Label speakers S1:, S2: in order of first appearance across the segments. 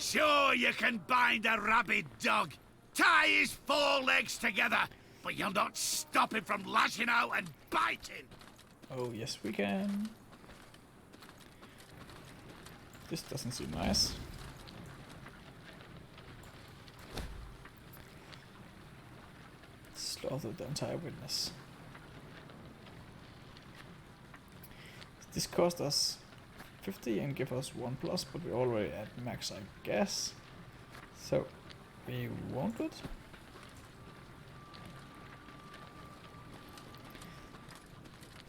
S1: Sure, you can bind a rabid dog, tie his four legs together, but you'll not stop him from lashing out and biting.
S2: Oh, yes, we can. This doesn't seem nice. Slaughter the entire witness. This cost us 50 and give us 1+, but we're already at max, I guess. So, we won't do it.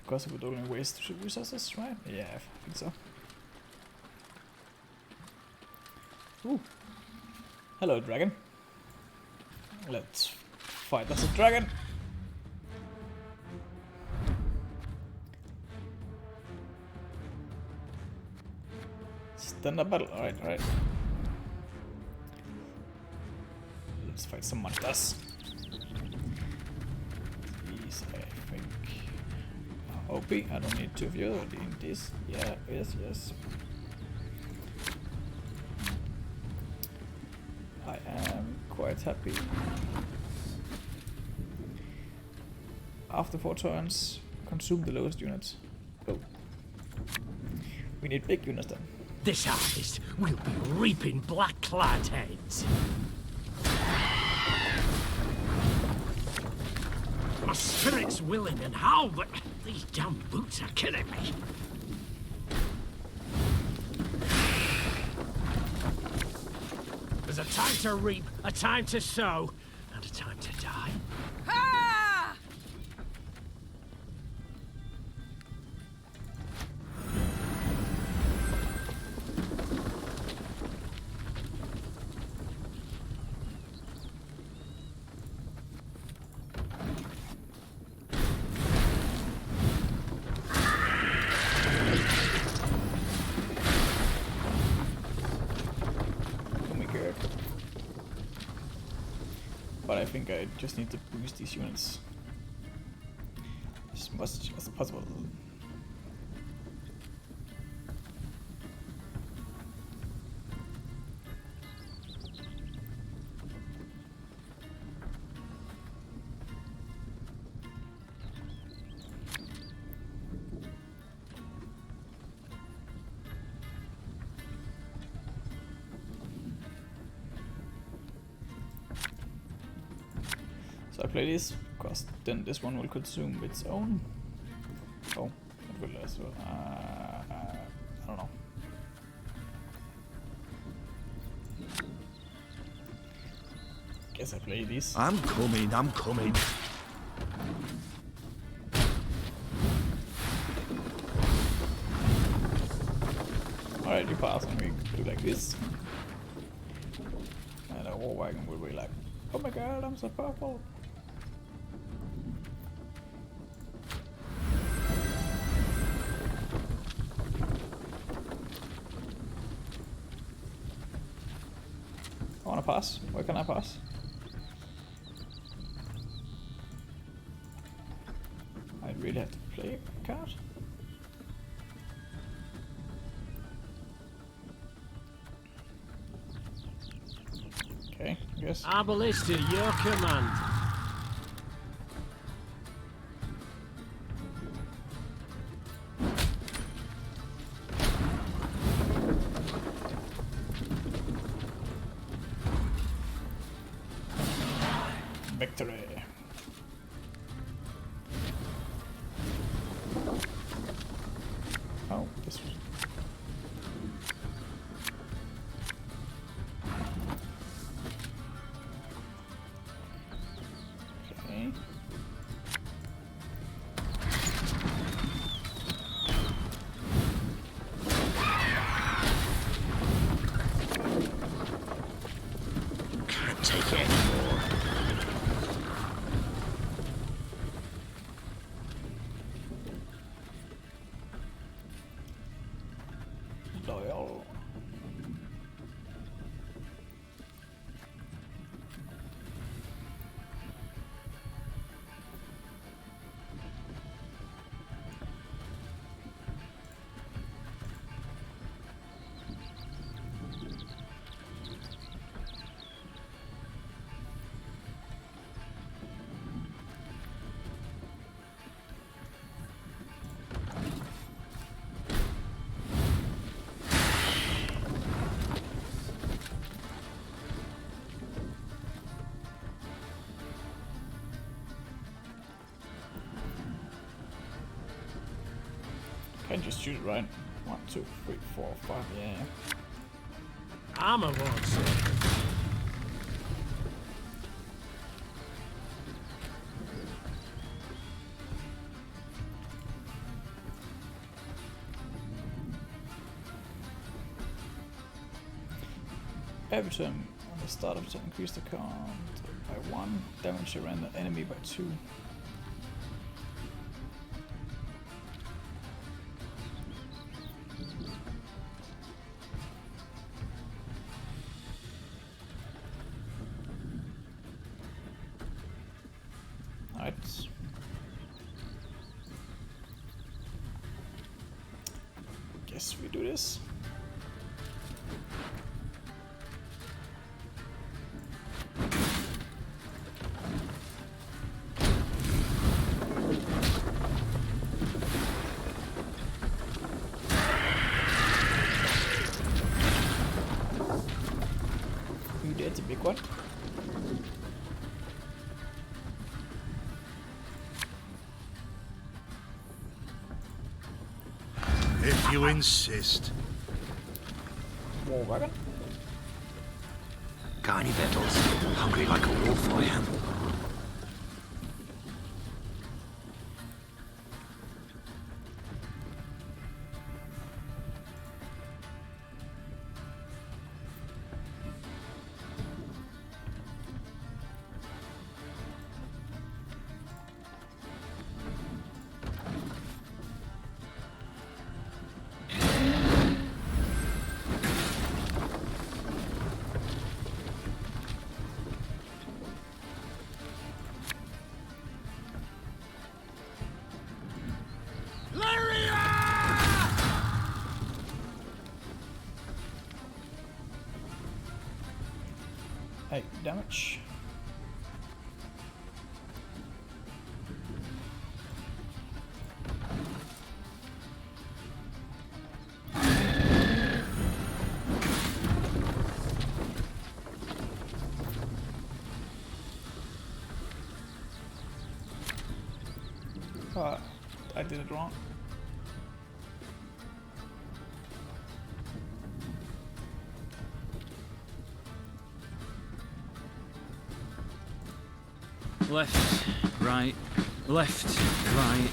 S2: Because it would only waste resources, right? Yeah, I think so. Ooh. Hello, dragon. Let's fight as a dragon. Stand up battle. Alright, alright. Let's fight some monsters. These, I think. OP. I don't need two of you. I need this. Yeah, yes, yes. I am quite happy. After 4 turns, consume the lowest units. Oh. We need big units then.
S3: This harvest will be reaping black-clad heads. My spirit's willing and how, but these damn boots are killing me. There's a time to reap, a time to sow, and a time to die.
S4: Ah!
S2: But I think I just need to boost these units as much as possible. So I play this, because then this one will consume its own. Oh, it will as well. I don't know. Guess I play these.
S1: I'm coming, I'm coming.
S2: Alright, you pass and we do like this. And a war wagon will be like, oh my god, I'm so powerful. I wanna pass. Where can I pass? I really have to play a card. Okay, I guess.
S3: Arbalist to your command.
S2: Victory. Oh, this was... Okay.
S3: Can't take it anymore.
S2: Loyal. can just shoot it, right? 1, 2, 3, 4, 5, yeah.
S3: Armor ward, sir.
S2: Every turn on the start of the turn, increase the count by 1, damage a random enemy by 2. Alright. Guess we do this. That's a big one.
S1: If you insist.
S2: More wagon.
S5: Got any victuals? Hungry like a wolf, I am.
S2: Hey, damage. I did it wrong.
S6: Left, right, left, right.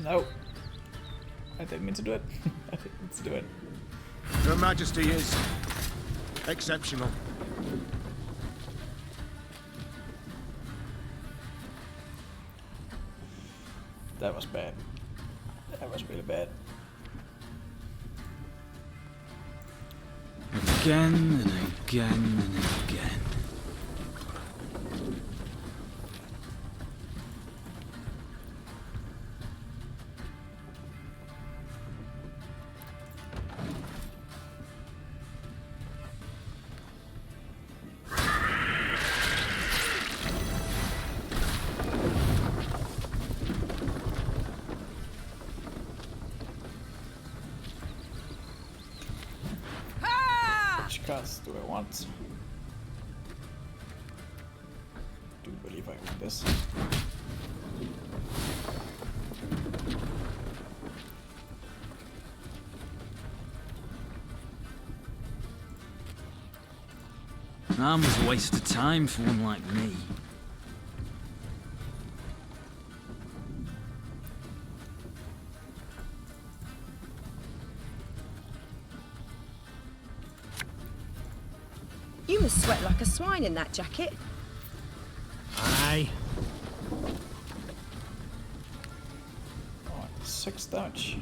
S2: No. I didn't mean to do it. I didn't mean to do it.
S1: Your Majesty is exceptional.
S2: That was bad. That was really bad.
S6: Again and again and again.
S2: Which cards do I want? Do believe I want this.
S6: Armor's a waste of time for one like me.
S4: You must sweat like a swine in that jacket.
S3: Aye.
S2: Alright, 6 damage.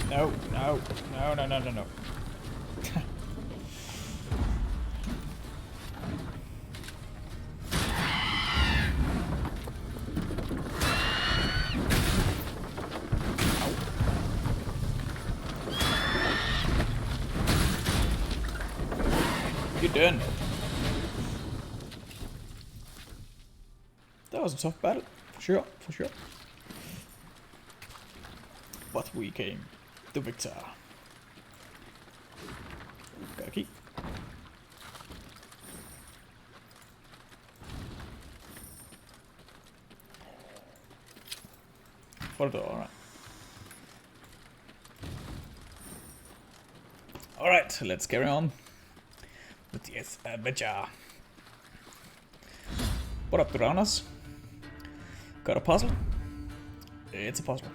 S2: No, no, no, no, no, no, no. You're done. That was a tough battle, for sure, for sure. But we came the victor. Got a key. For the door, alright. Alright, let's carry on with the adventure. What up, Drowners? Got a puzzle? It's a puzzle.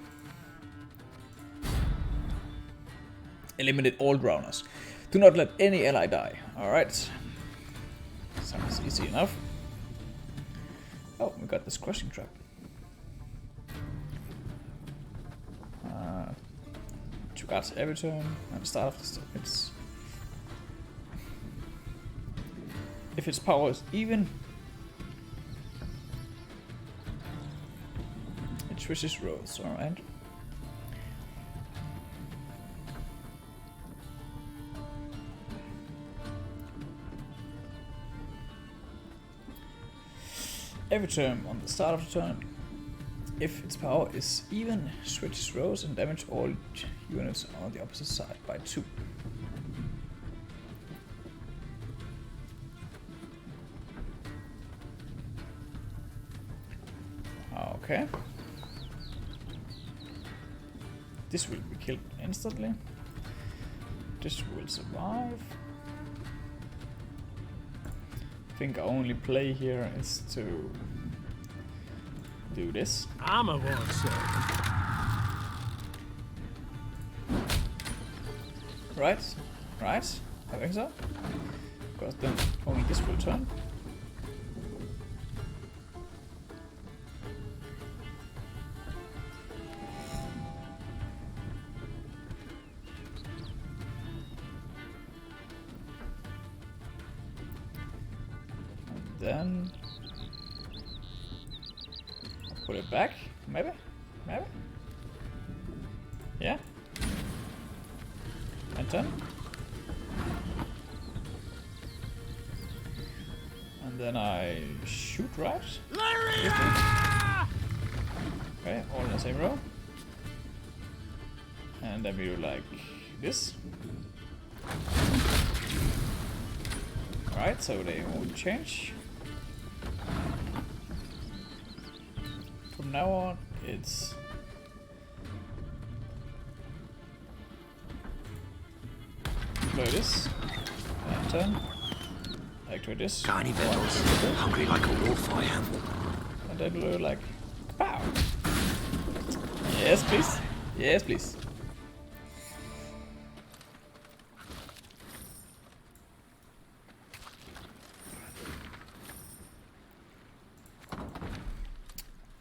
S2: Eliminate all Drowners. Do not let any ally die. Alright. Sounds easy enough. Oh, we got this crushing trap. Two guards every turn at the start of the step. If its power is even, it switches roles, alright. Every turn on the start of the turn, if its power is even, switches roles and damage all units on the opposite side by 2. Okay. This will be killed instantly. This will survive. I think our only play here is to do this.
S3: I'm a one, sir.
S2: Right, right, I think so. Because then only this will turn. Then I'll put it back, maybe? Maybe? Yeah? And turn. And then I shoot right. Okay, all in the same row. And then we do like this. Alright, so they won't change. From now on, it's play this, and turn, activate this,
S5: Tiny metals, hungry like a wolf I am.
S2: and then do like, pow! Yes, please. Yes, please.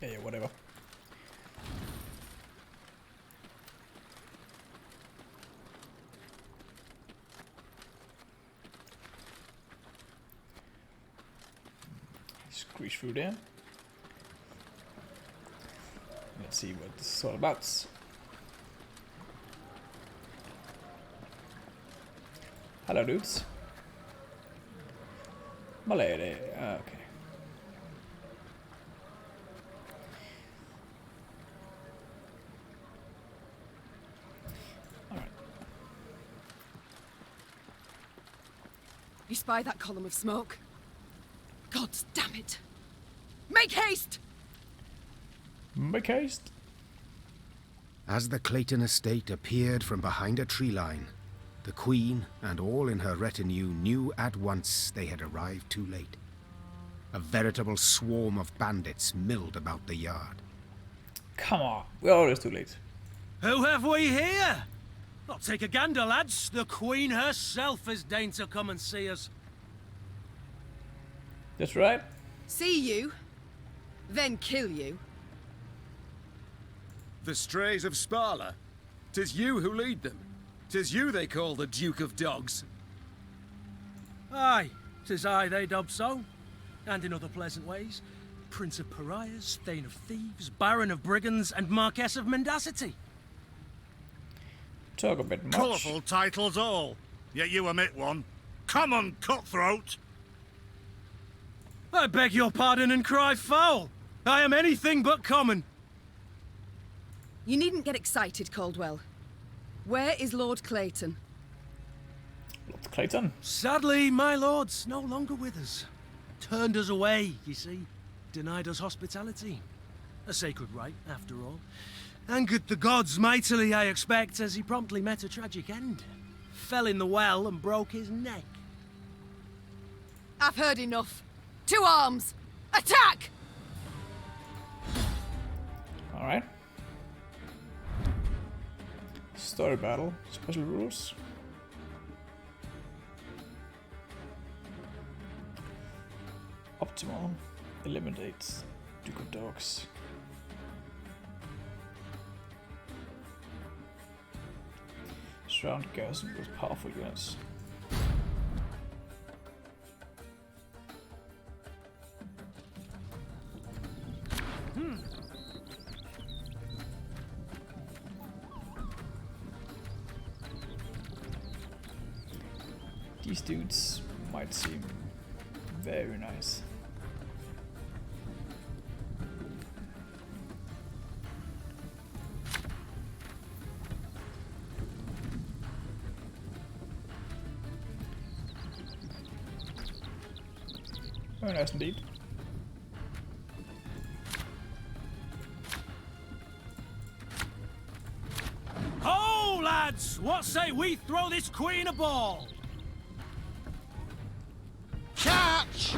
S2: Yeah, whatever. Squeeze through there. Let's see what this is all about. Hello, dudes. My lady. Okay.
S4: You spy that column of smoke? God damn it! Make haste!
S2: Make haste.
S7: As the Clayton estate appeared from behind a tree line, the Queen and all in her retinue knew at once they had arrived too late. A veritable swarm of bandits milled about the yard.
S2: Come on, we're always too late.
S6: Who have we here?
S3: I'll take a gander, lads. The Queen herself has deigned to come and see us.
S2: That's right.
S4: See you, then kill you.
S8: The strays of Sparla? 'Tis you who lead them. 'Tis you they call the Duke of Dogs.
S3: Aye, 'tis I they dub so. And in other pleasant ways. Prince of Pariahs, Thane of Thieves, Baron of Brigands, and Marquess of Mendacity.
S2: Talk a bit much.
S1: Colourful titles all, yet you omit one. Common cutthroat.
S3: I beg your pardon and cry foul. I am anything but common.
S4: You needn't get excited, Caldwell. Where is Lord Clayton?
S2: Lord Clayton.
S3: Sadly, my lord's no longer with us. Turned us away, you see. Denied us hospitality. A sacred right, after all. Angered the gods mightily, I expect, as he promptly met a tragic end. Fell in the well and broke his neck.
S4: I've heard enough. To arms! Attack!
S2: Alright. Story battle. Special rules. Optimal. Eliminates Duke of Dogs. Surround garrison with powerful units. These dudes might seem very nice. Very nice indeed.
S3: Ho, lads! What say we throw this queen a ball?
S1: Catch!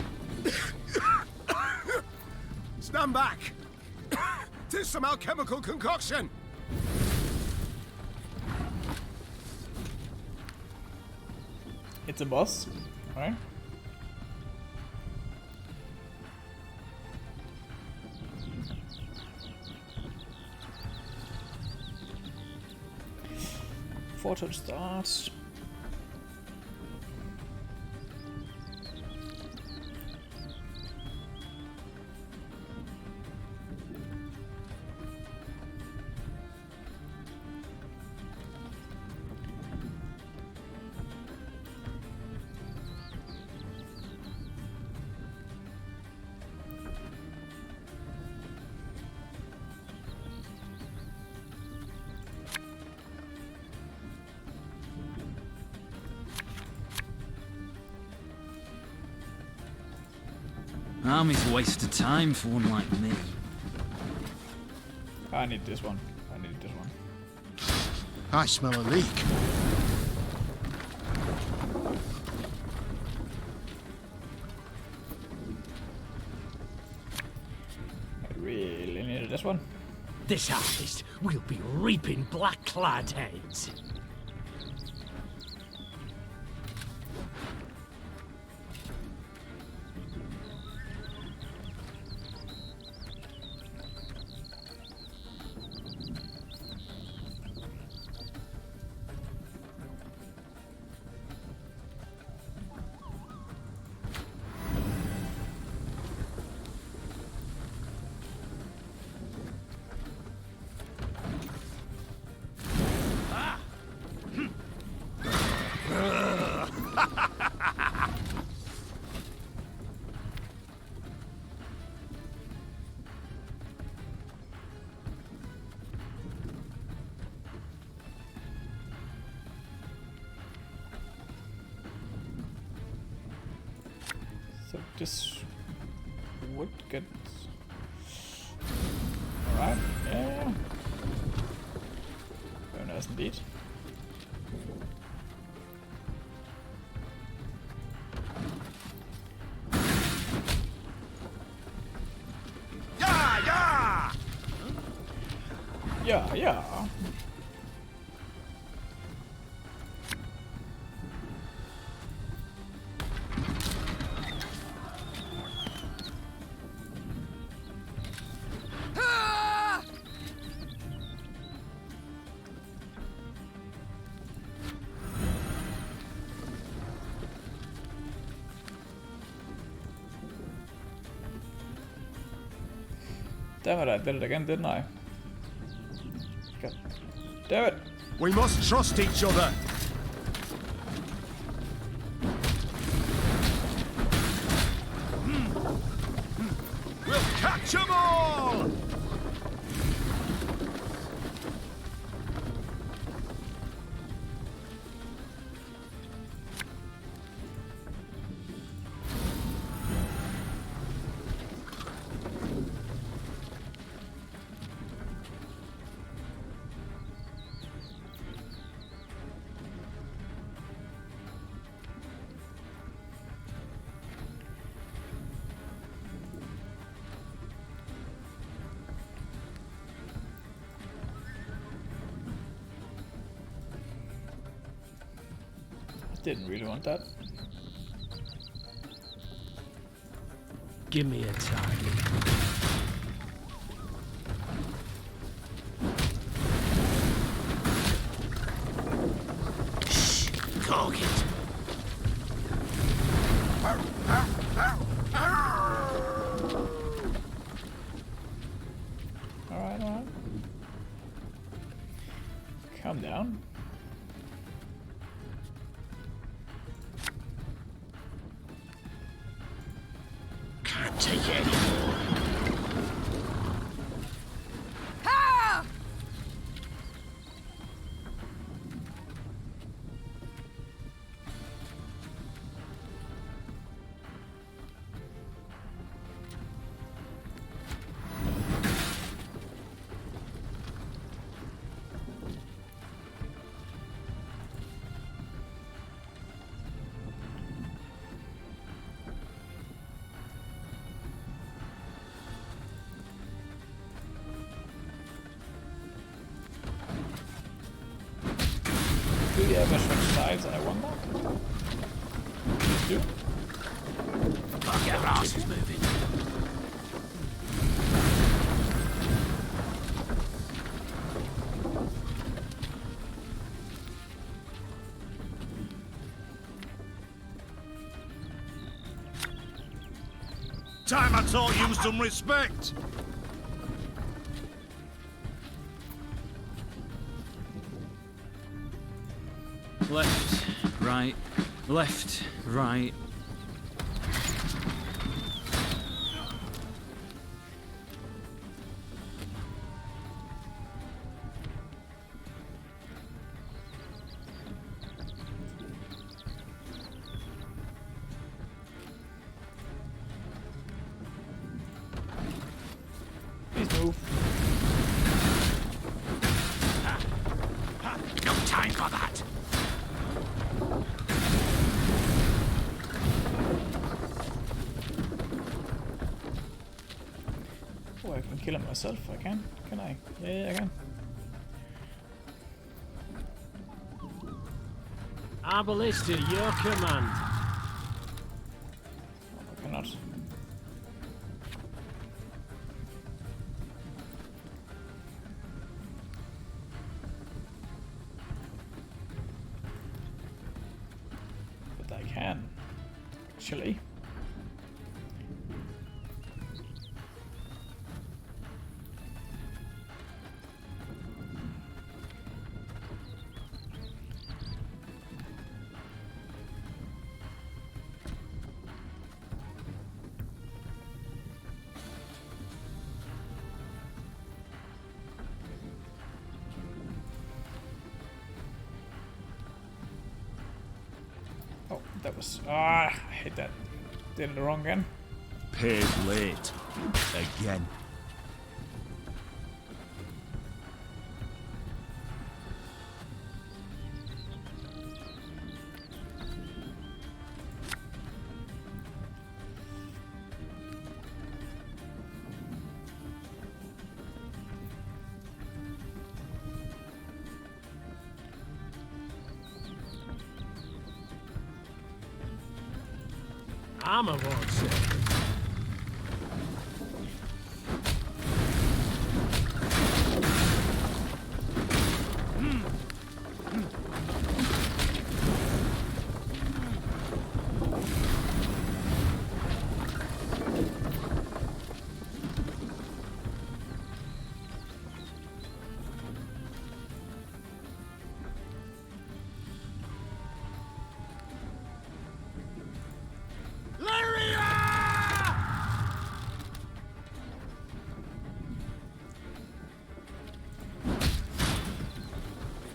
S8: Stand back! 'Tis some alchemical concoction!
S2: It's a boss, right? Photo starts.
S6: Army's a waste of time for one like me.
S2: I need this one. I need this one.
S5: I smell a leak.
S2: I really needed this one.
S3: This harvest, we'll be reaping black-clad heads.
S2: So this would get... Alright, yeah. Very nice indeed.
S1: Yeah, yeah!
S2: Yeah, yeah. Damn it, I did it again, didn't I? God damn it!
S8: We must trust each other. We'll catch them all!
S2: Didn't really want that.
S3: Give me a target.
S1: Shh! Target!
S2: Alright, alright. Calm down.
S1: Can't take it anymore.
S4: Ah!
S2: Do the ever switch sides? I wonder. Please do.
S1: Fuck, our ass is moving. Time I taught you some respect.
S6: Left, right, left, right.
S2: Please move.
S1: No time for that.
S2: Oh, I can kill him myself. I can. Can I? Yeah, I can.
S3: Our ballista, your command.
S2: Oh, I cannot. But I can. Actually. Oh, that was... I hit that. Did it wrong again.
S8: Paid late. Again.
S3: Armor won't save.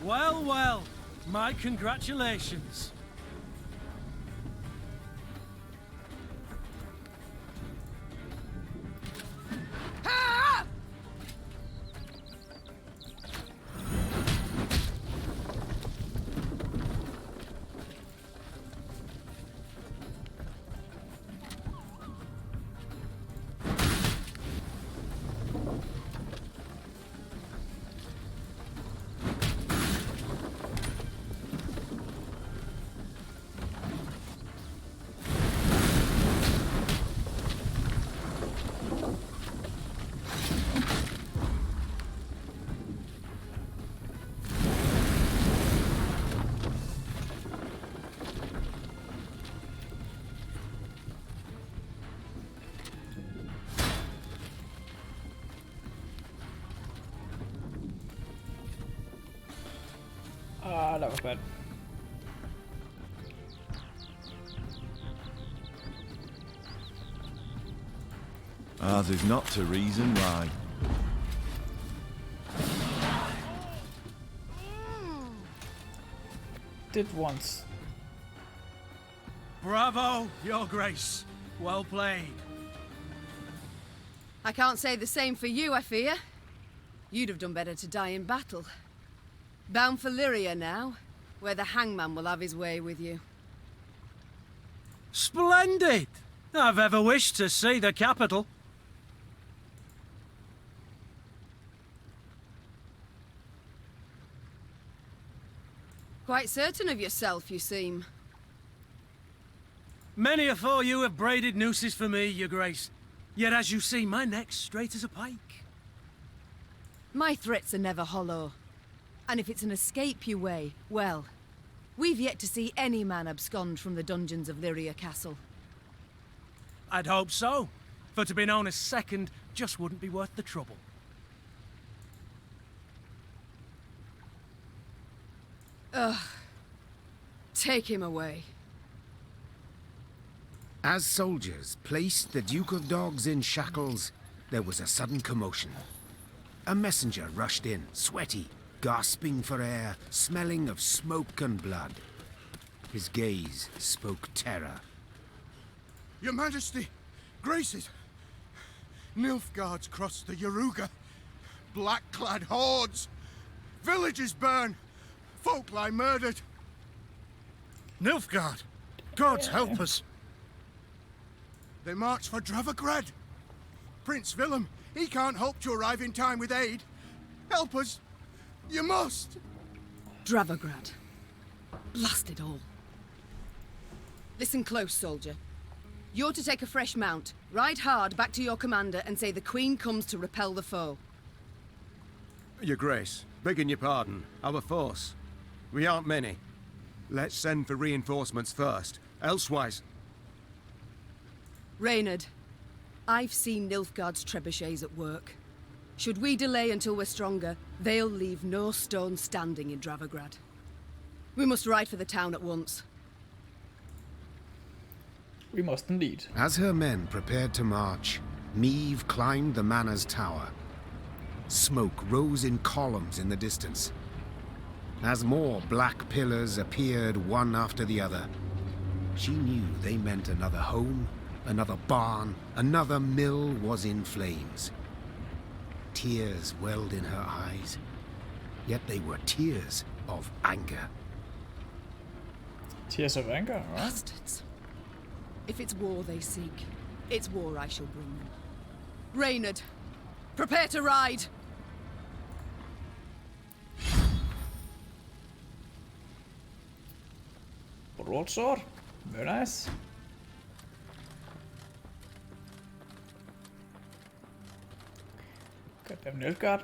S3: Well, well. My congratulations.
S4: Ah!
S2: Ah, that was bad.
S9: Ours is not to reason why.
S2: Did once.
S3: Bravo, Your Grace. Well played.
S4: I can't say the same for you, I fear. You'd have done better to die in battle. Bound for Lyria now, where the hangman will have his way with you.
S3: Splendid! I've ever wished to see the capital.
S4: Quite certain of yourself, you seem.
S3: Many afore you have braided nooses for me, Your Grace. Yet as you see, my neck's straight as a pike.
S4: My threats are never hollow. And if it's an escape you weigh, well, we've yet to see any man abscond from the dungeons of Lyria Castle.
S3: I'd hope so. For to be known as second just wouldn't be worth the trouble.
S4: Ugh. Take him away.
S7: As soldiers placed the Duke of Dogs in shackles, there was a sudden commotion. A messenger rushed in, sweaty, gasping for air, smelling of smoke and blood. His gaze spoke terror.
S5: Your Majesty, Graces. Nilfgaard's crossed the Yaruga. Black-clad hordes. Villages burn. Folk lie murdered. Nilfgaard, gods help us. They march for Dravograd. Prince Willem, he can't hope to arrive in time with aid. Help us. You must.
S4: Dravograd. Blast it all. Listen close, soldier. You're to take a fresh mount, ride hard back to your commander and say the Queen comes to repel the foe.
S8: Your Grace, begging your pardon, our force. We aren't many. Let's send for reinforcements first, elsewise...
S4: Reynard, I've seen Nilfgaard's trebuchets at work. Should we delay until we're stronger, they'll leave no stone standing in Dravograd. We must ride for the town at once.
S2: We must indeed.
S7: As her men prepared to march, Meve climbed the manor's tower. Smoke rose in columns in the distance. As more black pillars appeared one after the other, she knew they meant another home, another barn, another mill was in flames. Tears welled in her eyes, yet they were tears of anger.
S2: Tears of anger, right?
S4: Bastards. If it's war they seek, it's war I shall bring them. Reynard, prepare to ride!
S2: Broadsword. Very nice. Goddamn Nilfgaard.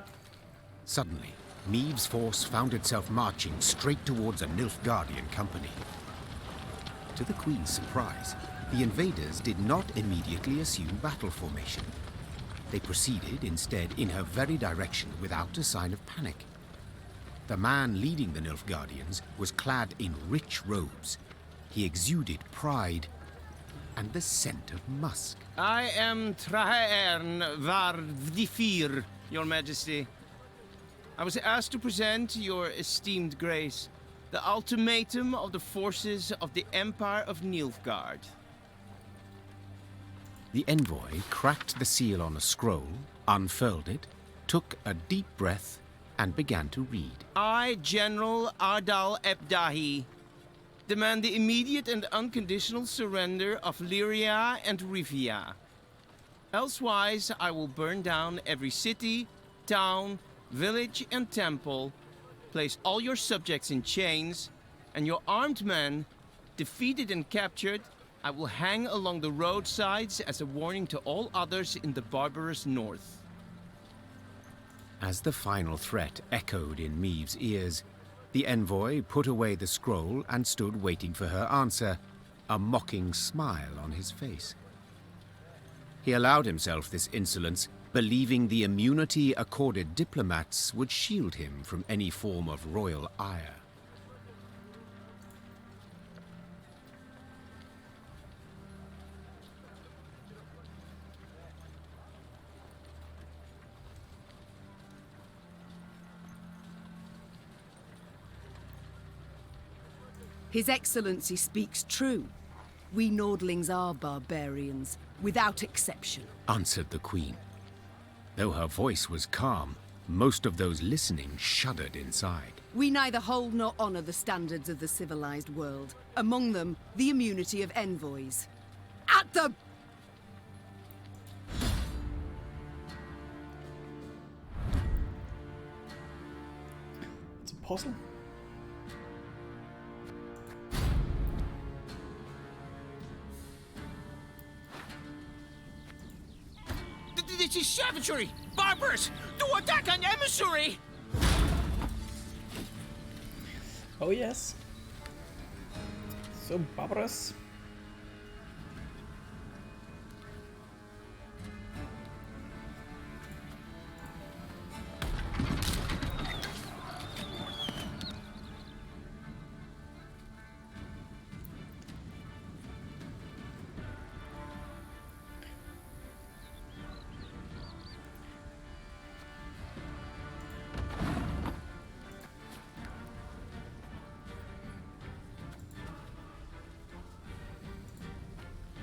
S7: Suddenly, Meve's force found itself marching straight towards a Nilfgaardian company. To the Queen's surprise, the invaders did not immediately assume battle formation. They proceeded instead in her very direction without a sign of panic. The man leading the Nilfgaardians was clad in rich robes. He exuded pride and the scent of musk.
S10: I am Trahaern var Vdifir, Your Majesty. I was asked to present to your esteemed grace the ultimatum of the forces of the Empire of Nilfgaard.
S7: The envoy cracked the seal on a scroll, unfurled it, took a deep breath, and began to read.
S10: I, General Ardal Ebdahi, demand the immediate and unconditional surrender of Lyria and Rivia. Elsewise, I will burn down every city, town, village, and temple, place all your subjects in chains, and your armed men, defeated and captured, I will hang along the roadsides as a warning to all others in the barbarous north.
S7: As the final threat echoed in Maeve's ears, the envoy put away the scroll and stood waiting for her answer, a mocking smile on his face. He allowed himself this insolence, believing the immunity accorded diplomats would shield him from any form of royal ire.
S4: His Excellency speaks true. We Nordlings are barbarians, without exception.
S7: Answered the Queen. Though her voice was calm, most of those listening shuddered inside.
S4: We neither hold nor honor the standards of the civilized world. Among them, the immunity of envoys. At the...
S2: It's a puzzle.
S10: This is savagery! Barbarous! Do attack an emissary!
S2: Oh yes. So barbarous.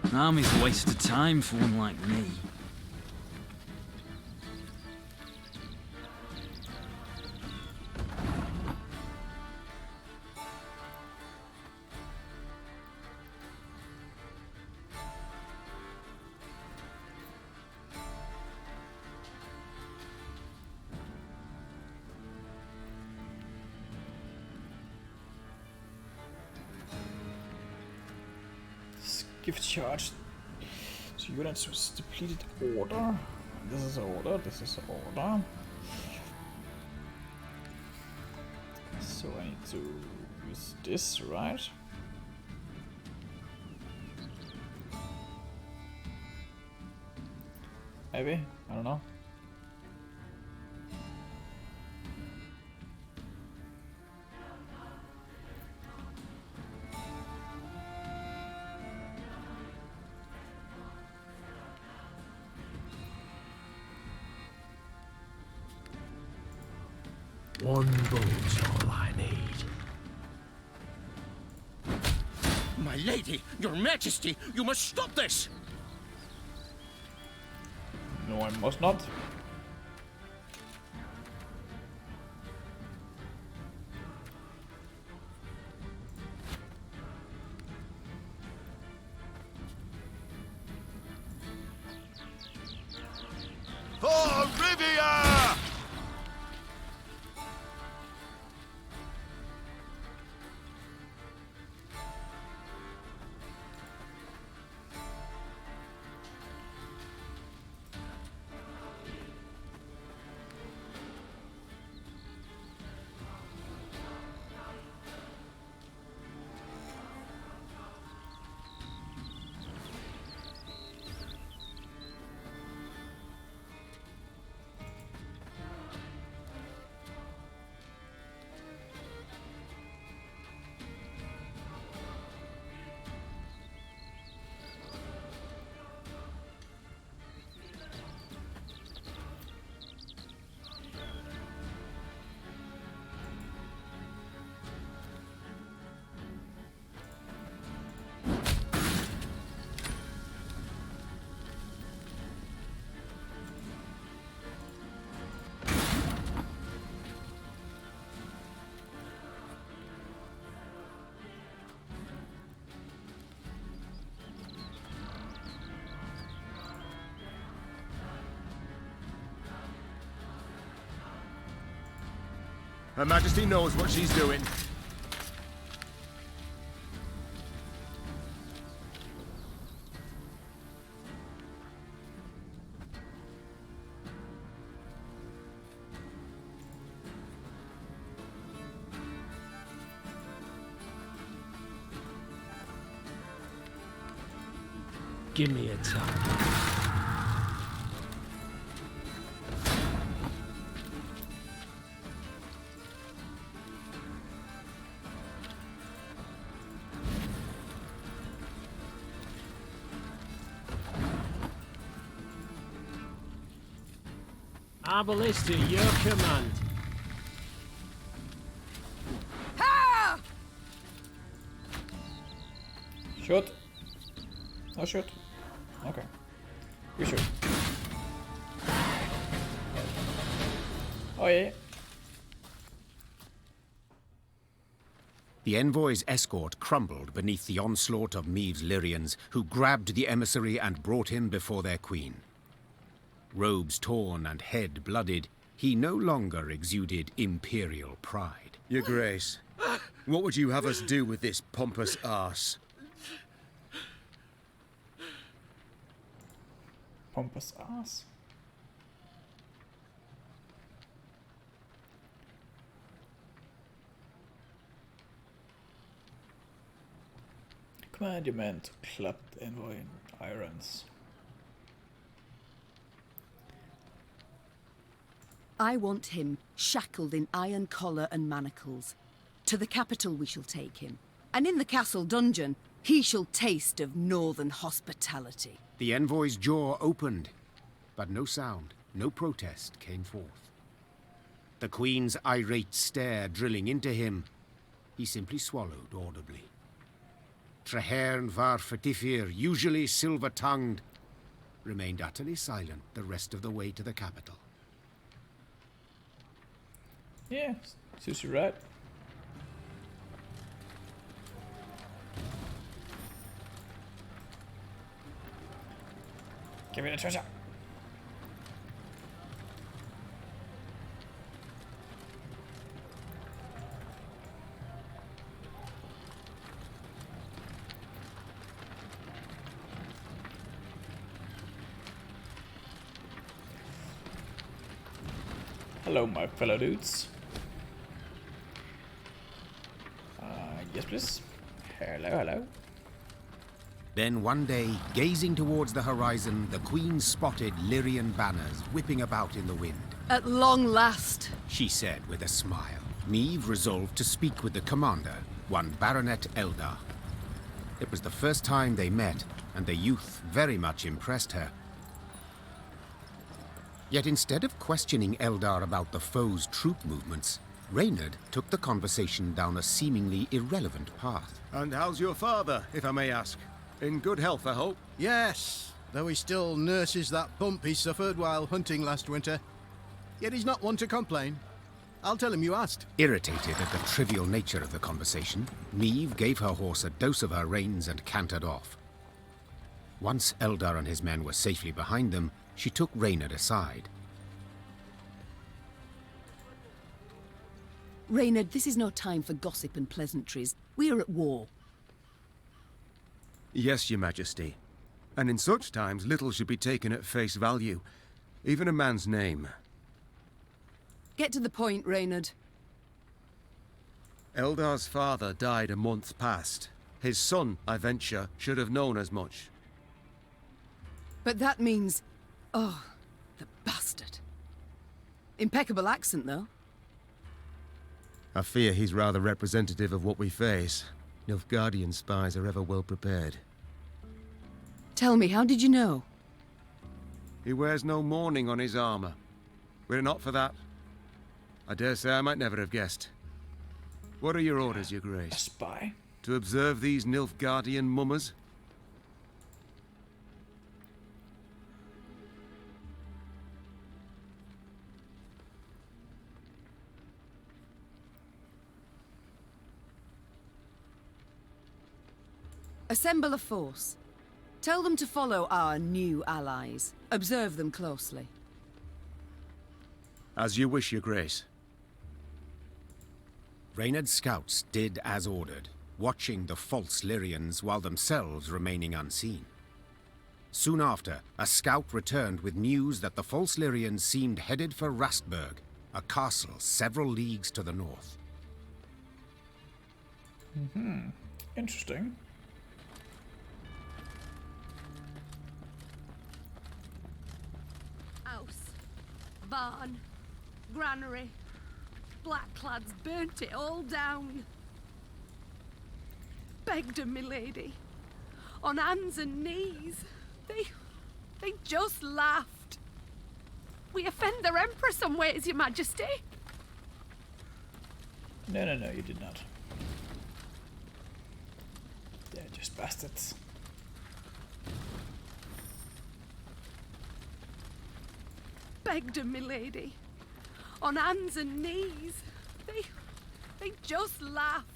S6: An army's a waste of time for one like me.
S2: Gift charge to units with depleted order. This is order, this is order. So I need to use this, right? Maybe? I don't know.
S3: One bolt's all I need.
S10: My lady, your majesty, you must stop this!
S2: No, I must not.
S1: For Rivia!
S8: Her Majesty knows what she's doing.
S3: Give me a target. Our ballista, your command.
S4: Ha!
S2: Shoot. Oh, shoot. Okay. You shoot. Oh, yeah.
S7: The envoy's escort crumbled beneath the onslaught of Maeve's Lyrians, who grabbed the emissary and brought him before their queen. Robes torn and head blooded, he no longer exuded imperial pride.
S8: Your Grace, what would you have us do with this pompous arse?
S2: Pompous ass. Command your men to clap the envoy in irons.
S4: I want him shackled in iron collar and manacles. To the capital we shall take him, and in the castle dungeon he shall taste of northern hospitality.
S7: The envoy's jaw opened, but no sound, no protest came forth. The queen's irate stare drilling into him, he simply swallowed audibly. Traherne var Fetifir, usually silver-tongued, remained utterly silent the rest of the way to the capital.
S2: Yeah, suits you right. Give me the treasure. Hello, my fellow dudes. Yes, please. Hello, hello.
S7: Then one day, gazing towards the horizon, the queen spotted Lyrian banners whipping about in the wind.
S4: At long last.
S7: She said with a smile. Maeve resolved to speak with the commander, one Baronet Eldar. It was the first time they met, and the youth very much impressed her. Yet instead of questioning Eldar about the foe's troop movements, Reynard took the conversation down a seemingly irrelevant path.
S8: And how's your father, if I may ask? In good health, I hope?
S5: Yes, though he still nurses that bump he suffered while hunting last winter. Yet he's not one to complain. I'll tell him you asked.
S7: Irritated at the trivial nature of the conversation, Maeve gave her horse a dose of her reins and cantered off. Once Eldar and his men were safely behind them, she took Reynard aside.
S4: Reynard, this is no time for gossip and pleasantries. We are at war.
S8: Yes, Your Majesty. And in such times, little should be taken at face value. Even a man's name.
S4: Get to the point, Reynard.
S8: Eldar's father died a month past. His son, I venture, should have known as much.
S4: But that means... Oh, the bastard. Impeccable accent, though.
S8: I fear he's rather representative of what we face. Nilfgaardian spies are ever well prepared.
S4: Tell me, how did you know?
S8: He wears no mourning on his armor. Were it not for that, I dare say I might never have guessed. What are your orders, Your Grace?
S2: A spy?
S8: To observe these Nilfgaardian mummers?
S4: Assemble a force. Tell them to follow our new allies. Observe them closely.
S8: As you wish, Your Grace.
S7: Reynard's scouts did as ordered, watching the false Lyrians while themselves remaining unseen. Soon after, a scout returned with news that the false Lyrians seemed headed for Rastburg, a castle several leagues to the north.
S2: Interesting.
S4: House, barn, granary. Blackclads burnt it all down. Begged her, milady. On hands and knees. They just laughed. We offend their emperor some ways, your majesty.
S2: No, you did not. They're just bastards.
S4: Begged her, milady. On hands and knees. They just laughed.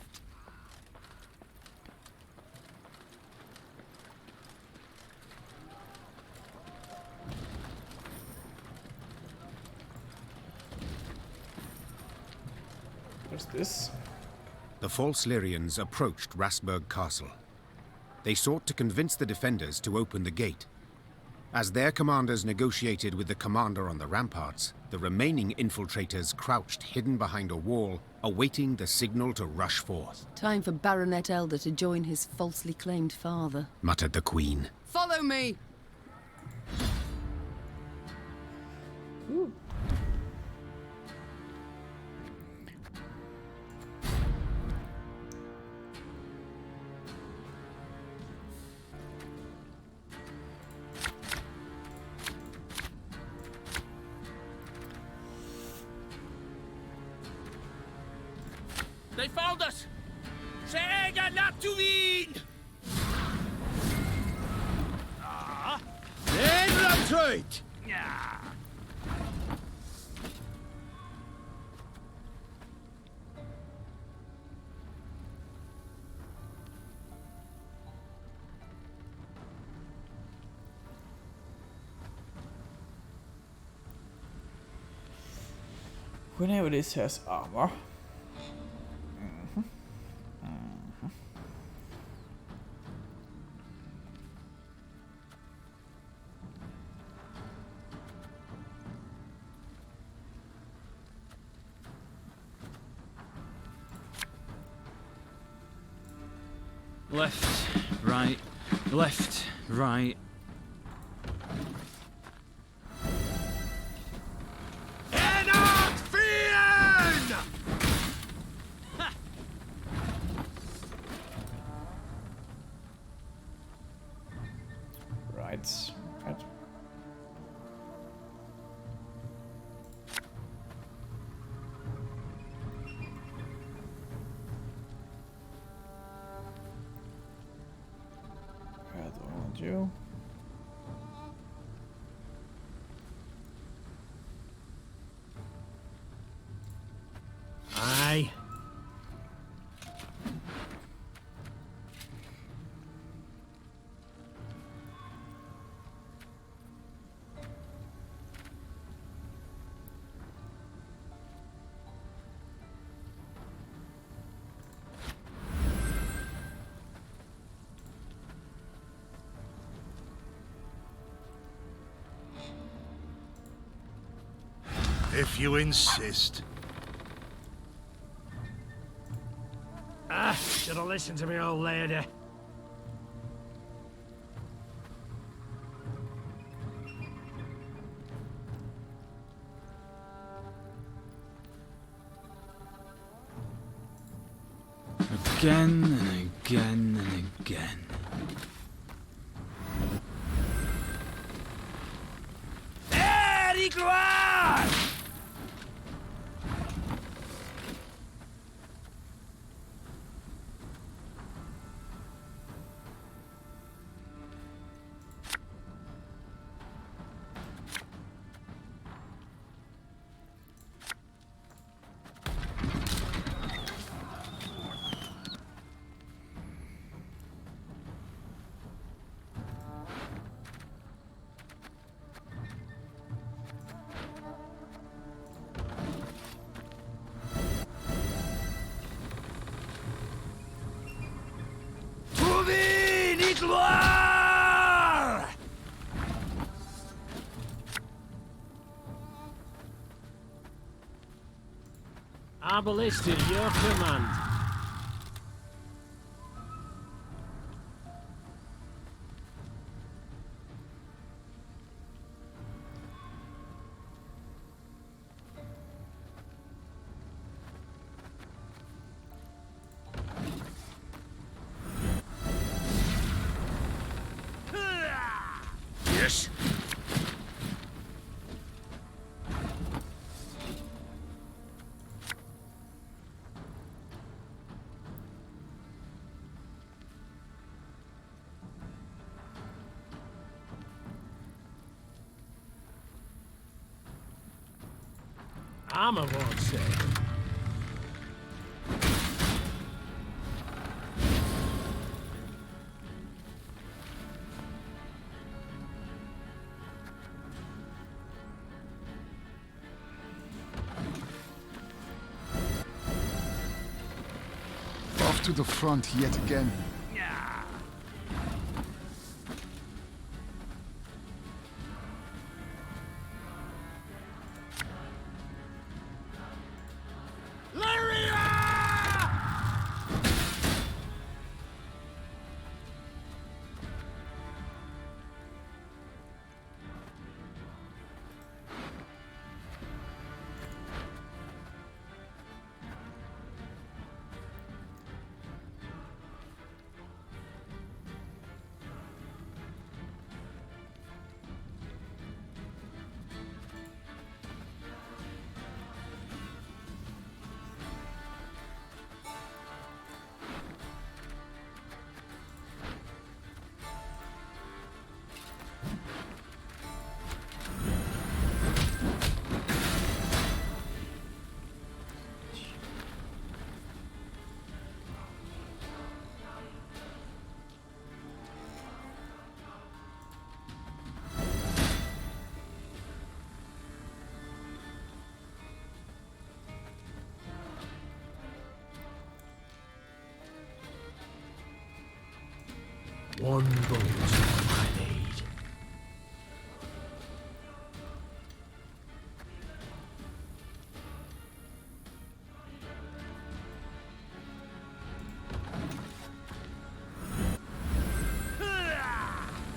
S2: What's this?
S7: The false Lyrians approached Rastburg Castle. They sought to convince the defenders to open the gate. As their commanders negotiated with the commander on the ramparts, the remaining infiltrators crouched hidden behind a wall, awaiting the signal to rush forth.
S4: Time for Baronet Elder to join his falsely claimed father,
S7: muttered the Queen.
S4: Follow me!
S2: Ooh.
S10: They found us! Säga not to win!
S5: Inlantreit!
S2: Whenever this has armor.
S6: Left, right, left, right.
S2: Right. I don't want you.
S3: Aye.
S1: If you insist.
S3: Should have listened to me, old lady.
S6: Again and again and again.
S11: Arbalest to your command.
S1: Yes.
S11: Armor won't say.
S12: Off to the front yet again.
S11: One bolt I need.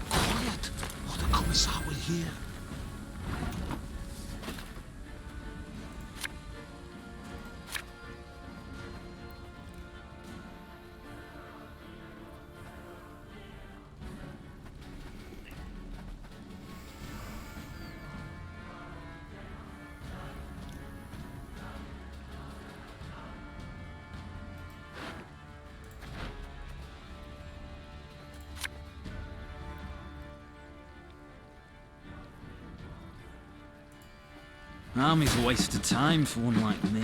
S3: Quiet, or the Commissar will hear.
S6: Army's a waste of time for one like me.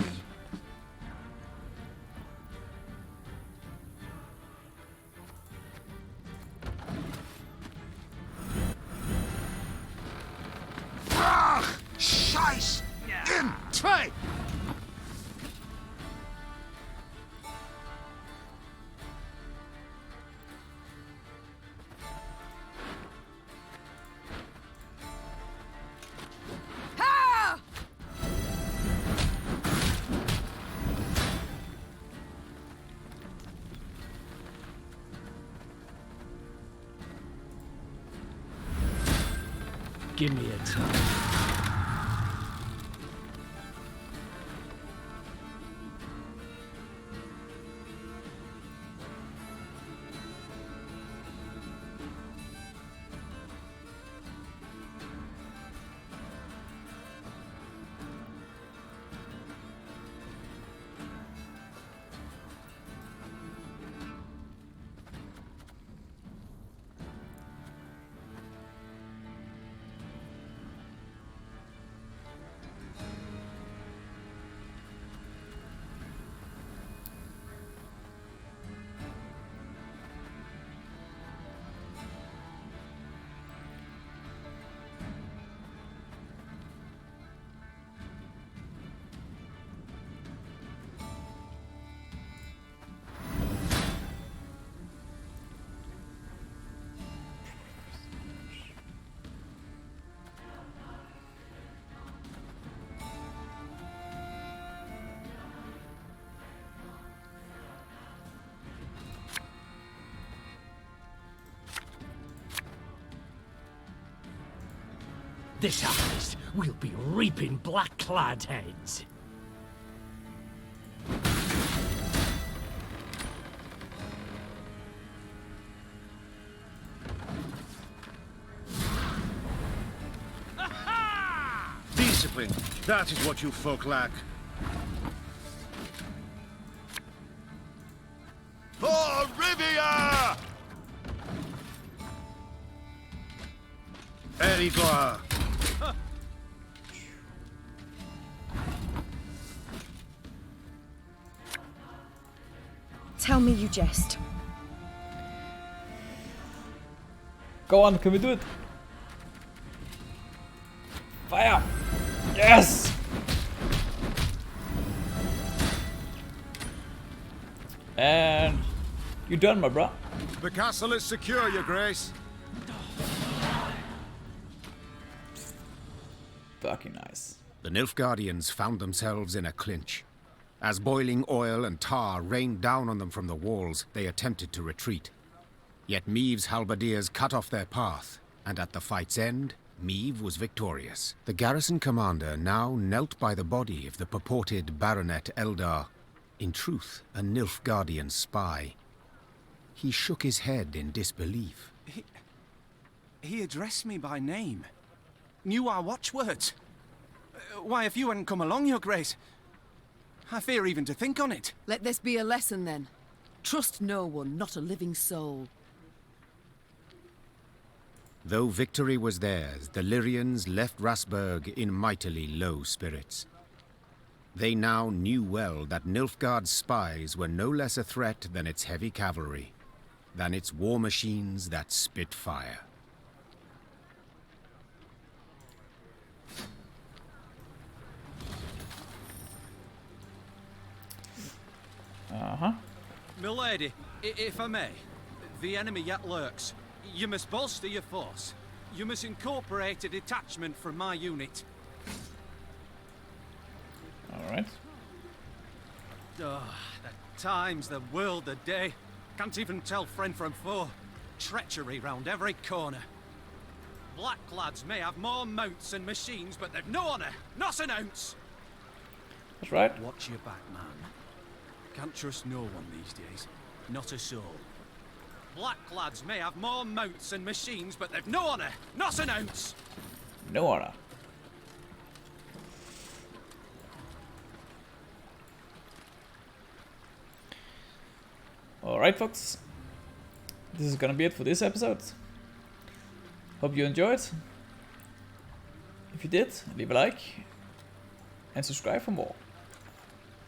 S3: Scheiß! In! Zwei!
S4: Ha!
S11: Give me a time. this harvest, we'll be reaping black-clad heads.
S13: Discipline. That is what you folk lack.
S1: For Rivia!
S13: Erigor.
S4: Tell me you jest.
S2: Go on, can we do it? Fire! Yes! And you done, my bro.
S8: The castle is secure, Your Grace.
S2: Fucking nice.
S7: The Nilfgaardians found themselves in a clinch. As boiling oil and tar rained down on them from the walls, they attempted to retreat. Yet Meave's halberdiers cut off their path, and at the fight's end, Meave was victorious. The garrison commander now knelt by the body of the purported Baronet Eldar, in truth a Nilfgaardian spy. He shook his head in disbelief.
S14: He addressed me by name. Knew our watchwords. Why, if you hadn't come along, Your Grace, I fear even to think on it.
S4: Let this be a lesson then. Trust no one, not a living soul.
S7: Though victory was theirs, the Lyrians left Rasburg in mightily low spirits. They now knew well that Nilfgaard's spies were no less a threat than its heavy cavalry, than its war machines that spit fire.
S15: Milady, if I may, the enemy yet lurks. You must bolster your force. You must incorporate a detachment from my unit.
S2: Alright.
S15: Oh, the times, the world, the day. Can't even tell friend from foe. Treachery round every corner. Black lads may have more mounts and machines, but they've no honor, not an ounce.
S2: That's right.
S15: Watch your back, man. Can't trust no one these days. Not a soul. Black lads may have more mounts and machines, but they've no honor, not an ounce.
S2: No honor. Alright, folks. This is gonna be it for this episode. Hope you enjoyed. If you did, leave a like and subscribe for more.